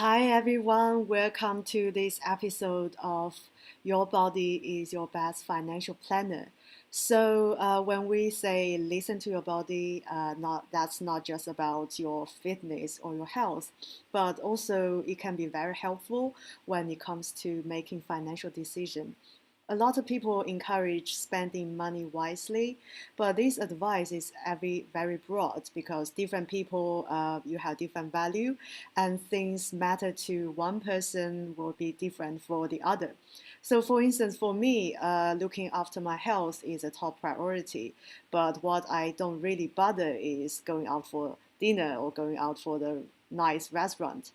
Hi everyone, welcome to this episode of Your Body is Your Best Financial Planner. When we say listen to your body, that's not just about your fitness or your health, but also it can be very helpful when it comes to making financial decisions. A lot of people encourage spending money wisely, but this advice is very broad because different people you have different value, and things matter to one person will be different for the other. So, for instance, for me, looking after my health is a top priority. But what I don't really bother is going out for dinner or going out for the nice restaurant.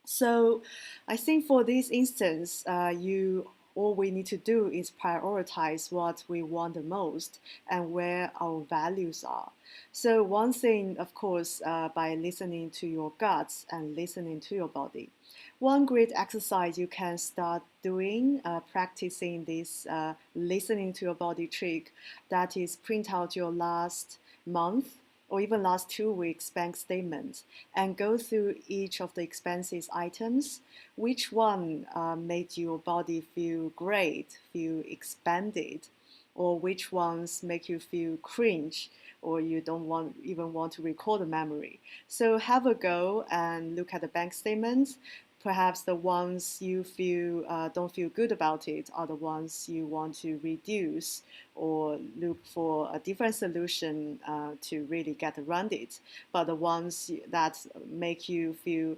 So I think for this instance, you all we need to do is prioritize what we want the most and where our values are. So one thing, of course, by listening to your guts and listening to your body. One great exercise you can start doing, practicing this listening to your body trick, that is print out your last month or even last 2 weeks bank statement and go through each of the expenses items. Which one made your body feel great, feel expanded, or which ones make you feel cringe, or you don't even want to recall the memory. So have a go and look at the bank statements. Perhaps the ones you feel don't feel good about it are the ones you want to reduce or look for a different solution to really get around it. But the ones that make you feel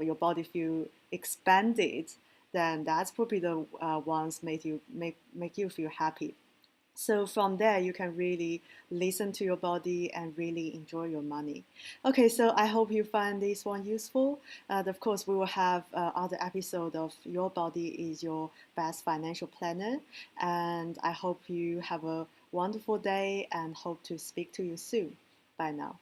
your body feel expanded, then that's probably the ones make you feel happy. So from there, you can really listen to your body and really enjoy your money. Okay, so I hope you find this one useful. Of course, we will have other episode of Your Body is Your Best Financial Planner. And I hope you have a wonderful day and hope to speak to you soon. Bye now.